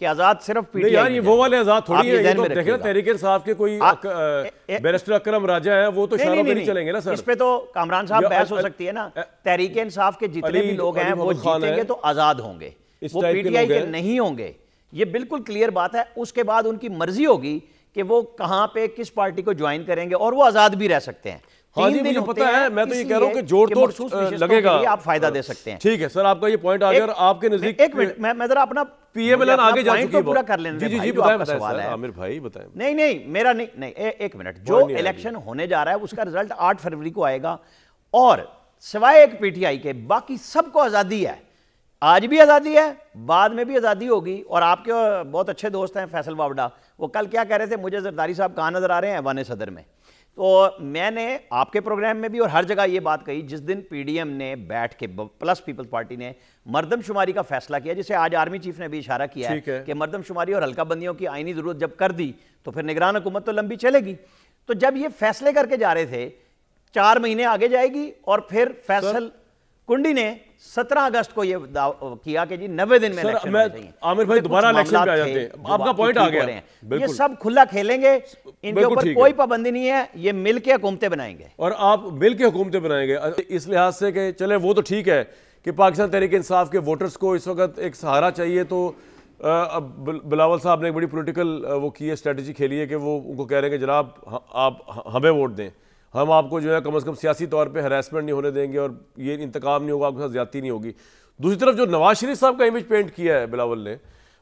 کہ آزاد صرف P T نہیں یار یہ وہ والے آزاد تھوڑی ہے. یہ تو دیکھیں نا تحریک انصاف کے کوئی بیرسٹر اکرم راجہ ہیں وہ تو شہروں پہ نہیں چلیں گے نا سر. اس پہ تو کامران صاحب بحث ہو سکتی ہے نا. تحریک انصاف کے جتنے بھی لوگ ہیں وہ جیتیں گے تو آزاد ہوں گے, وہ پی ٹی آئی کے نہیں ہوں گے. یہ بالکل کلیئر بات ہے. اس کے بعد ان کی مرضی ہوگی کہ وہ کہاں پہ کس پارٹی کو جوائن کریں گے, اور وہ آزاد بھی رہ سکتے ہیں. ہاں جی مجھے پتا ہے, میں تو یہ کہہ رہا ہوں کہ جوڑ توڑ لگے گا, آپ فائدہ دے سکتے ہیں. ٹھیک ہے سر, آپ کا یہ پوائنٹ اگر آپ کے نزدیک ایک منٹ میں ذرا اپنا پی ایم ایل این آگے جا چکی ہے پورا کر لینا. جی بتائیں سر عامر بھائی بتائیں. نہیں میرا نہیں, ایک منٹ. جو الیکشن ہونے جا رہا ہے اس کا رزلٹ 8 فروری کو آئے گا, اور سوائے ایک پی ٹی آئی کے باقی سب کو آزادی ہے. آج بھی آزادی ہے, بعد میں بھی آزادی ہوگی. اور آپ کے بہت اچھے دوست ہیں فیصل واوڈا, وہ کل کیا کہہ رہے تھے, مجھے زرداری صاحب کہاں نظر آ رہے ہیں, ایوان صدر میں. تو میں نے آپ کے پروگرام میں بھی اور ہر جگہ یہ بات کہی, جس دن پی ڈی ایم نے بیٹھ کے پلس پیپلز پارٹی نے مردم شماری کا فیصلہ کیا, جسے آج آرمی چیف نے بھی اشارہ کیا ہے کہ مردم شماری اور حلقہ بندیوں کی آئینی ضرورت جب کر دی تو پھر نگران حکومت تو لمبی چلے گی. تو جب یہ فیصلے کر کے جا رہے تھے 4 مہینے آگے جائے گی, اور پھر فیصل کنڈی نے 17 اگست کو یہ کیا کہ جی 90 دن میں الیکشن ہونے چاہیے. عامر بھائی دوبارہ الیکشن پہ آ جاتے ہیں, آپ کا پوائنٹ آ گیا. یہ سب کھلا کھیلیں گے, ان کے اوپر کوئی پابندی نہیں ہے, یہ مل کے حکومتیں بنائیں گے. اور آپ مل کے حکومتیں بنائیں گے اس لحاظ سے کہ چلیں وہ تو ٹھیک ہے کہ پاکستان تحریک انصاف کے ووٹرز کو اس وقت ایک سہارا چاہیے. تو بلاول صاحب نے ایک بڑی پولیٹیکل وہ کی ہے, اسٹریٹجی کھیلی ہے کہ وہ ان کو کہہ رہے ہیں کہ جناب آپ ہمیں ووٹ دیں, ہم آپ کو جو ہے کم از کم سیاسی طور پہ ہراسمنٹ نہیں ہونے دیں گے, اور یہ انتقام نہیں ہوگا, آپ کے ساتھ زیادتی نہیں ہوگی. دوسری طرف جو نواز شریف صاحب کا امیج پینٹ کیا ہے بلاول نے,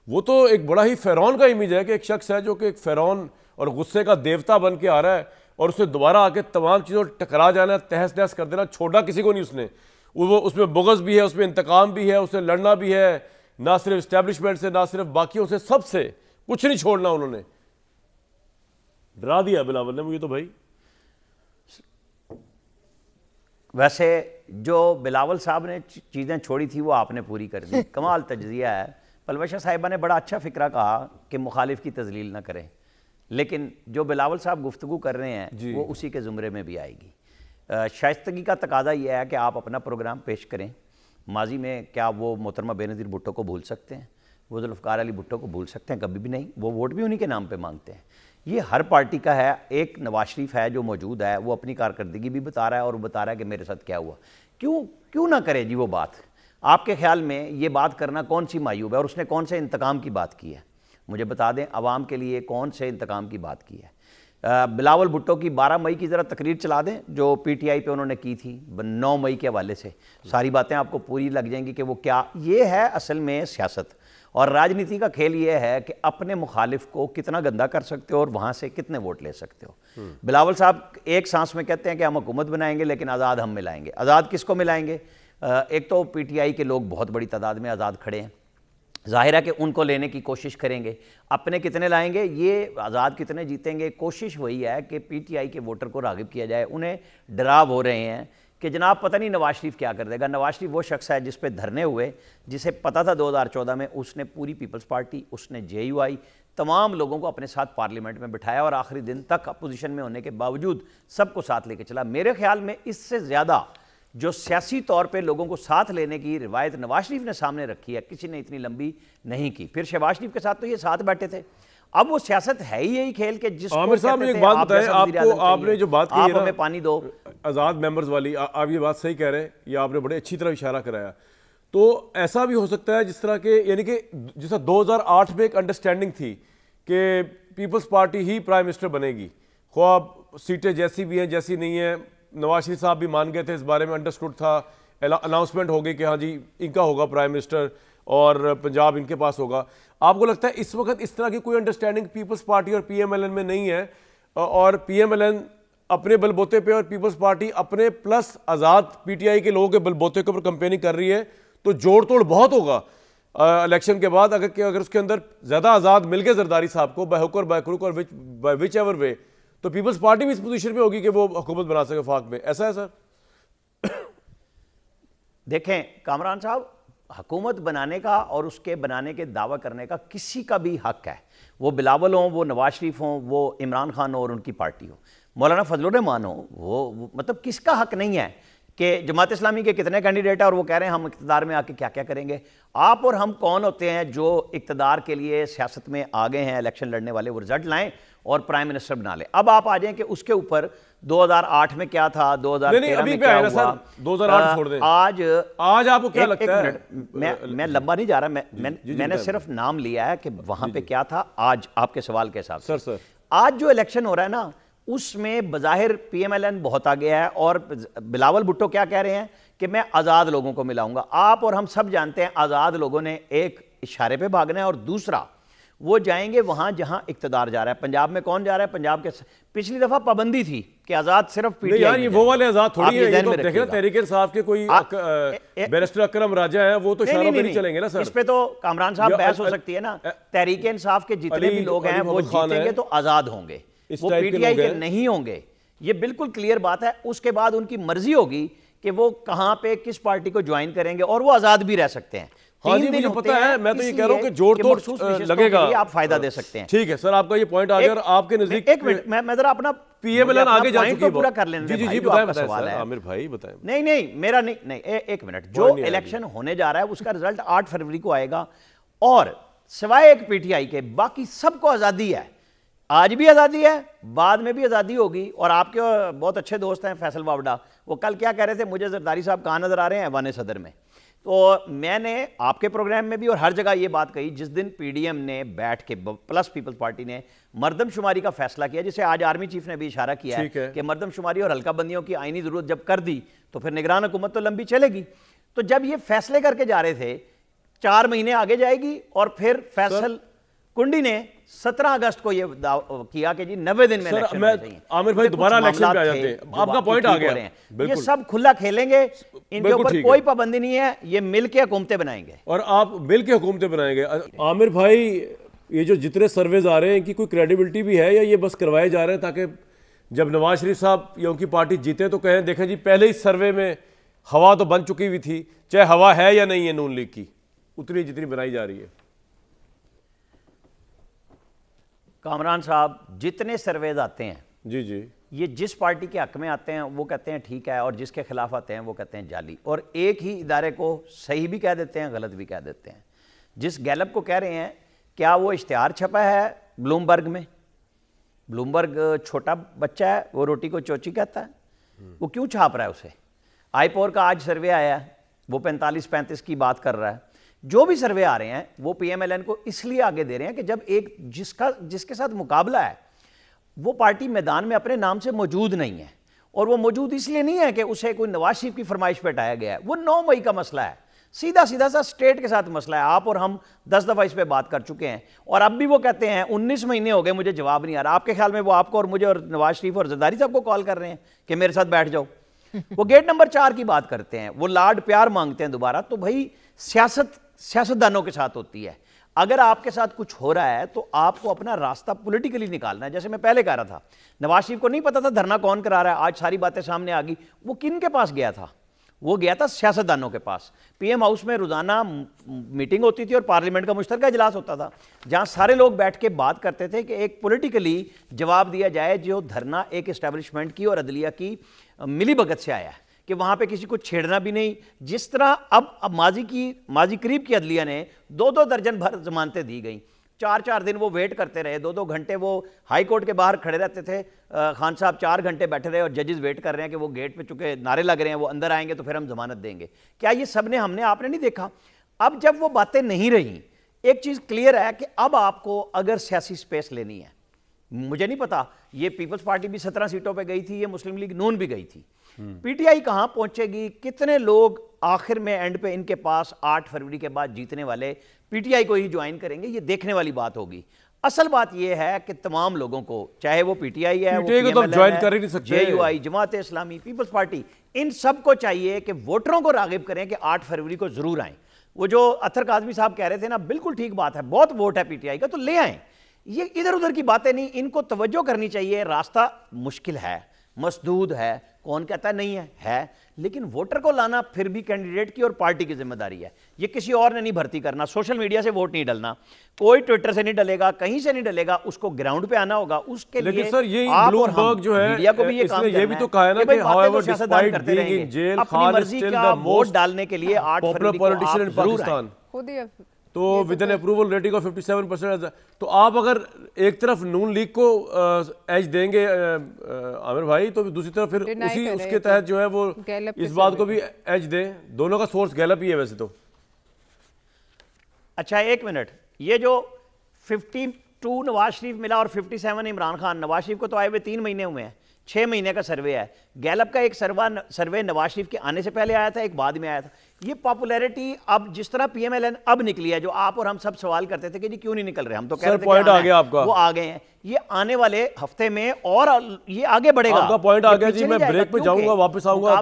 وہ تو ایک بڑا ہی فرعون کا امیج ہے, کہ ایک شخص ہے جو کہ ایک فرعون اور غصے کا دیوتا بن کے آ رہا ہے, اور اسے دوبارہ آ کے تمام چیزوں ٹکرا جانا, تہس نہس کر دینا, چھوڑا کسی کو نہیں اس نے. وہ اس میں بغض بھی ہے, اس میں انتقام بھی ہے, اسے لڑنا بھی ہے, نہ صرف اسٹیبلشمنٹ سے, نہ صرف باقیوں سے, سب سے کچھ نہیں چھوڑنا. انہوں نے ڈرا دیا بلاول نے مجھے تو بھائی. ویسے جو بلاول صاحب نے چیزیں چھوڑی تھی وہ آپ نے پوری کر دی, کمال تجزیہ ہے. پلوشہ صاحبہ نے بڑا اچھا فکرہ کہا کہ مخالف کی تذلیل نہ کریں, لیکن جو بلاول صاحب گفتگو کر رہے ہیں وہ اسی کے زمرے میں بھی آئے گی. شائستگی کا تقاضا یہ ہے کہ آپ اپنا پروگرام پیش کریں. ماضی میں کیا وہ محترمہ بے نظیر بھٹو کو بھول سکتے ہیں, وہ ذوالفقار علی بھٹو کو بھول سکتے ہیں؟ کبھی بھی نہیں. وہ ووٹ بھی انہی کے نام پہ مانگتے ہیں. یہ ہر پارٹی کا ہے. ایک نواز شریف ہے جو موجود ہے, وہ اپنی کارکردگی بھی بتا رہا ہے, اور وہ بتا رہا ہے کہ میرے ساتھ کیا ہوا. کیوں نہ کرے جی وہ بات. آپ کے خیال میں یہ بات کرنا کون سی معیوب ہے, اور اس نے کون سے انتقام کی بات کی ہے؟ مجھے بتا دیں عوام کے لیے کون سے انتقام کی بات کی ہے. بلاول بھٹو کی 12 مئی کی ذرا تقریر چلا دیں جو پی ٹی آئی پہ انہوں نے کی تھی 9 مئی کے حوالے سے, ساری باتیں آپ کو پوری لگ جائیں گی کہ وہ کیا. یہ ہے اصل میں سیاست اور راجنیتی کا کھیل. یہ ہے کہ اپنے مخالف کو کتنا گندا کر سکتے ہو اور وہاں سے کتنے ووٹ لے سکتے ہو. بلاول صاحب ایک سانس میں کہتے ہیں کہ ہم حکومت بنائیں گے لیکن آزاد ہم ملائیں گے. آزاد کس کو ملائیں گے؟ ایک تو پی ٹی آئی کے لوگ بہت بڑی تعداد میں آزاد کھڑے ہیں, ظاہر ہے کہ ان کو لینے کی کوشش کریں گے. اپنے کتنے لائیں گے, یہ آزاد کتنے جیتیں گے. کوشش وہی ہے کہ پی ٹی آئی کے ووٹر کو راغب کیا جائے. انہیں ڈراو ہو رہے ہیں کہ جناب پتہ نہیں نواز شریف کیا کر دے گا. نواز شریف وہ شخص ہے جس پہ دھرنے ہوئے, جسے پتہ تھا 2014 میں اس نے پوری پیپلز پارٹی, اس نے جے یو آئی, تمام لوگوں کو اپنے ساتھ پارلیمنٹ میں بٹھایا, اور آخری دن تک اپوزیشن میں ہونے کے باوجود سب کو ساتھ لے کے چلا. میرے خیال میں اس سے زیادہ جو سیاسی طور پہ لوگوں کو ساتھ لینے کی روایت نواز شریف نے سامنے رکھی ہے, کسی نے اتنی لمبی نہیں کی. پھر شہباز شریف کے ساتھ تو یہ ساتھ بیٹھے تھے. اب وہ سیاست ہے ہی یہی کھیل کہ جس عامر صاحب نے ایک بات بتائیں, آپ نے جو بات کی ہے ہمیں پانی دو, آزاد ممبرز والی, آپ یہ بات صحیح کہہ رہے ہیں, یہ آپ نے بڑے اچھی طرح اشارہ کرایا. تو ایسا بھی ہو سکتا ہے جس طرح کہ یعنی کہ جیسا 2008 میں ایک انڈرسٹینڈنگ تھی کہ پیپلز پارٹی ہی پرائم منسٹر بنے گی, خواہ سیٹیں جیسی بھی ہیں جیسی نہیں ہیں. نواز شریف صاحب بھی مان گئے تھے اس بارے میں, انڈرسٹوڈ تھا, اناؤنسمنٹ ہو گئی کہ ہاں جی ان کا ہوگا پرائم منسٹر اور پنجاب ان کے پاس ہوگا. آپ کو لگتا ہے اس وقت اس طرح کی کوئی انڈرسٹینڈنگ پیپلز پارٹی اور پی ایم ایل این میں نہیں ہے, اور پی ایم ایل این اپنے بل بوتے پہ اور پیپلز پارٹی اپنے plus Azad P T I کے لوگوں کے بل بوتے کے اوپر کمپیننگ کر رہی ہے, تو جوڑ توڑ بہت ہوگا الیکشن کے بعد اگر اس کے اندر زیادہ آزاد مل گئے زرداری صاحب کو بائی ہک اور بائی کروک اور وچ ایور وے, تو پیپلز پارٹی بھی اس پوزیشن میں ہوگی کہ وہ حکومت بنا سکے وفاق میں. ایسا ہے سر؟ دیکھیں کامران صاحب, حکومت بنانے کا اور اس کے بنانے کے دعویٰ کرنے کا کسی کا بھی حق ہے, وہ بلاول ہوں, وہ نواز شریف ہوں, وہ عمران خان ہو اور ان کی پارٹی ہو, مولانا فضل الرحمان ہو, وہ مطلب کس کا حق نہیں ہے کہ جماعت اسلامی کے کتنے کینڈیڈیٹ ہیں اور وہ کہہ رہے ہیں ہم اقتدار میں آ کے کیا کیا کریں گے. آپ اور ہم کون ہوتے ہیں جو اقتدار کے لیے سیاست میں آگے ہیں, الیکشن لڑنے والے, وہ رزلٹ لائیں اور پرائم منسٹر بنا لیں. اب آپ آ جائیں کہ اس کے اوپر 2008 میں کیا تھا, 2013 میں کیا ہوا, 2008 چھوڑ دیں. آج آپ کو کیا لگتا ہے؟ میں لمبا نہیں جا رہا, میں نے صرف نام لیا ہے کہ وہاں پہ کیا تھا. آج آپ کے سوال کے حساب سے آج جو الیکشن ہو رہا ہے نا, اس میں بظاہر پی ایم ایل این بہت آ گیا ہے, اور بلاول بھٹو کیا کہہ رہے ہیں کہ میں آزاد لوگوں کو ملاؤں گا. آپ اور ہم سب جانتے ہیں آزاد لوگوں نے ایک اشارے پہ بھاگنا ہے, اور دوسرا وہ جائیں گے وہاں جہاں اقتدار جا رہا ہے. پنجاب میں کون جا رہا ہے؟ پنجاب کے پچھلی دفعہ پابندی تھی کہ آزاد صرف پی ٹی آئی. وہ والے آزاد تھوڑی ہے, یہ تو دیکھیں تحریک انصاف کے کوئی بیرسٹر اکرم راجہ ہیں, وہ تو شہروں پہ نہیں چلیں گے نا سر. اس پہ تو کامران صاحب بحث ہو سکتی ہے نا. تحریک انصاف کے جتنے بھی لوگ ہیں وہ جیتیں گے تو آزاد ہوں گے, وہ پی ٹی آئی کے نہیں ہوں گے. یہ بالکل کلیئر بات ہے. اس کے بعد ان کی مرضی ہوگی کہ وہ کہاں پہ کس پارٹی کو جوائن کریں گے, اور وہ آزاد بھی رہ سکتے ہیں. ہاں جی مجھے پتا ہے, میں تو یہ کہہ رہا ہوں کہ جوڑ توڑ لگے گا, آپ فائدہ دے سکتے ہیں. ٹھیک ہے سر, آپ کا یہ پوائنٹ اگر آپ کے نزدیک. ایک منٹ, میں ذرا اپنا پی ایم ایل این آگے جا چکی ہے پورا کر لینا. جی بتائیں سر, عامر بھائی بتائیں. نہیں میرا نہیں, ایک منٹ. جو الیکشن ہونے جا رہا ہے اس کا رزلٹ 8 فروری کو آئے گا, اور سوائے ایک پی ٹی آئی کے باقی سب کو آزادی ہے. آج بھی آزادی ہے, بعد میں بھی آزادی ہوگی. اور آپ کے بہت اچھے دوست ہیں فیصل واوڈا, وہ کل کیا کہہ رہے تھے, مجھے زرداری صاحب کہاں نظر آ رہے ہیں, ایوان صدر میں. تو میں نے آپ کے پروگرام میں بھی اور ہر جگہ یہ بات کہی, جس دن پی ڈی ایم نے بیٹھ کے پلس پیپلز پارٹی نے مردم شماری کا فیصلہ کیا, جسے آج آرمی چیف نے بھی اشارہ کیا ہے کہ مردم شماری اور حلقہ بندیوں کی آئینی ضرورت جب کر دی تو پھر نگران حکومت تو لمبی چلے گی. تو جب یہ فیصلے کر کے جا رہے تھے 4 مہینے آگے جائے گی, اور پھر فیصل کنڈی نے 17 اگست کو یہ کیا کہ جی 90 دن میں الیکشن ہونے چاہیے. عامر بھائی دوبارہ الیکشن پہ آ جاتے ہیں, آپ کا پوائنٹ آ گیا. یہ سب کھلا کھیلیں گے, ان کے اوپر کوئی پابندی نہیں ہے, یہ مل کے حکومتیں بنائیں گے. اور آپ مل کے حکومتیں بنائیں گے. عامر بھائی یہ جو جتنے سرویز آ رہے ہیں, ان کی کوئی کریڈیبلٹی بھی ہے, یا یہ بس کروائے جا رہے ہیں تاکہ جب نواز شریف صاحب یا ان کی پارٹی جیتے تو کہیں دیکھیں جی پہلے ہی سروے میں ہوا تو بن چکی ہوئی تھی, چاہے ہوا ہے یا نہیں ہے نون لیگ کی, اتنی جتنی بنائی جا رہی ہے. کامران صاحب جتنے سرویز آتے ہیں جی یہ جس پارٹی کے حق میں آتے ہیں وہ کہتے ہیں ٹھیک ہے, اور جس کے خلاف آتے ہیں وہ کہتے ہیں جعلی, اور ایک ہی ادارے کو صحیح بھی کہہ دیتے ہیں, غلط بھی کہہ دیتے ہیں. جس گیلپ کو کہہ رہے ہیں, کیا وہ اشتہار چھپا ہے بلومبرگ میں؟ بلومبرگ چھوٹا بچہ ہے, وہ روٹی کو چوچی کہتا ہے, وہ کیوں چھاپ رہا ہے اسے؟ آئی پور کا آج سروے آیا ہے, وہ 45-35 کی بات کر رہا ہے. جو بھی سروے آ رہے ہیں وہ پی ایم ایل این کو اس لیے آگے دے رہے ہیں کہ جب ایک جس کے ساتھ مقابلہ ہے وہ پارٹی میدان میں اپنے نام سے موجود نہیں ہے, اور وہ موجود اس لیے نہیں ہے کہ اسے کوئی نواز شریف کی فرمائش پہ ہٹایا گیا ہے. وہ 9 مئی کا مسئلہ ہے, سیدھا سا اسٹیٹ کے ساتھ مسئلہ ہے. آپ اور ہم 10 دفعہ اس پہ بات کر چکے ہیں, اور اب بھی وہ کہتے ہیں 19 مہینے ہو گئے مجھے جواب نہیں آ رہا. آپ کے خیال میں وہ آپ کو اور مجھے اور نواز شریف اور زرداری صاحب کو کال کر رہے ہیں کہ میرے ساتھ بیٹھ جاؤ؟ وہ گیٹ نمبر 4 کی بات کرتے ہیں, وہ لاڈ پیار مانگتے ہیں دوبارہ. تو بھائی سیاستدانوں کے ساتھ ہوتی ہے. اگر آپ کے ساتھ کچھ ہو رہا ہے تو آپ کو اپنا راستہ پولیٹیکلی نکالنا ہے. جیسے میں پہلے کہہ رہا تھا, نواز شریف کو نہیں پتا تھا دھرنا کون کرا رہا ہے, آج ساری باتیں سامنے آ گئی. وہ کن کے پاس گیا تھا؟ وہ گیا تھا سیاستدانوں کے پاس. پی ایم ہاؤس میں روزانہ میٹنگ ہوتی تھی اور پارلیمنٹ کا مشترکہ اجلاس ہوتا تھا, جہاں سارے لوگ بیٹھ کے بات کرتے تھے کہ ایک پولیٹیکلی جواب دیا جائے جو دھرنا ایک اسٹیبلشمنٹ کی اور عدلیہ کی ملی بھگت سے آیا ہے, کہ وہاں پہ کسی کو چھیڑنا بھی نہیں. جس طرح اب ماضی قریب کی عدلیہ نے 2 درجن بھر ضمانتیں دی گئیں, 4 دن وہ ویٹ کرتے رہے, 2 گھنٹے وہ ہائی کورٹ کے باہر کھڑے رہتے تھے. خان صاحب 4 گھنٹے بیٹھے رہے اور ججز ویٹ کر رہے ہیں کہ وہ گیٹ پہ چونکہ نعرے لگ رہے ہیں وہ اندر آئیں گے تو پھر ہم ضمانت دیں گے. کیا یہ سب نے ہم نے آپ نے نہیں دیکھا؟ اب جب وہ باتیں نہیں رہیں, ایک چیز کلیئر ہے کہ اب آپ کو اگر سیاسی سپیس لینی ہے, مجھے نہیں پتا یہ پیپلز پارٹی بھی 17 سیٹوں پہ گئی تھی, یہ مسلم لیگ نون بھی گئی تھی, پی ٹی آئی کہاں پہنچے گی, کتنے لوگ آخر میں اینڈ پہ ان کے پاس 8 فروری کے بعد جیتنے والے پی ٹی آئی کو ہی جوائن کریں گے, یہ دیکھنے والی بات ہوگی. اصل بات یہ ہے کہ تمام لوگوں کو, چاہے وہ پی ٹی آئی ہے, جے you I, Jamaat Islami, Peoples party, ان سب کو چاہیے کہ ووٹروں کو راغب کریں کہ 8 فروری کو ضرور آئیں. وہ جو اطہر کاظمی صاحب کہہ رہے تھے نا, بالکل ٹھیک بات ہے, بہت ووٹ ہے پی ٹی آئی کا تو لے آئیں. یہ ادھر ادھر کی باتیں نہیں, ان کو توجہ کرنی چاہیے. راستہ مشکل ہے, مسدود ہے, کون کہتا ہے نہیں ہے, لیکن ووٹر کو لانا پھر بھی کینڈیڈیٹ کی اور پارٹی کی ذمہ داری ہے. یہ کسی اور نے نہیں بھرتی کرنا, سوشل میڈیا سے ووٹ نہیں ڈلنا, کوئی ٹویٹر سے نہیں ڈلے گا, کہیں سے نہیں ڈلے گا, اس کو گراؤنڈ پہ آنا ہوگا. اس کے لیے لیکن سر یہ آپ اور بلومبرگ جو ہے میڈیا کو بھی یہ کام یہ بھی تو کہا ہے نا کہ however despite being in jail, اپنی مرضی کا ووٹ ڈالنے کے لیے 8 popular فروری کو politician in آپ ضرور آئیں. Pakistan. تو with an approval rating of 57%. تو آپ اگر ایک طرف نون لیگ کو ایج دیں گے عامر بھائی, تو دوسری طرف پھر اسی اس کے تحت جو ہے وہ اس بات کو بھی ایج دیں. دونوں کا سورس گیلپ ہی ہے ویسے تو. اچھا ایک منٹ, یہ جو 52 نواز شریف ملا اور 57 عمران خان, نواز شریف کو تو آئے ہوئے 3 مہینے ہوئے ہیں, 6 مہینے کا سروے ہے. گیلپ کا ایک سروے نواز شریف کے آنے سے پہلے آیا تھا, ایک بعد میں آیا تھا. یہ پاپولیرٹی اب جس طرح پی ایم ایل این اب نکلی ہے, جو آپ اور ہم سب سوال کرتے تھے کہ جی کیوں نہیں نکل رہے, ہم تو کہہ رہے تھے کہ وہ آ گئے ہیں. یہ آنے والے ہفتے میں اور یہ آگے بڑھے گا. آپ کا پوائنٹ آ گیا جی, میں بریک پہ جاؤں گا, واپس آؤں گا.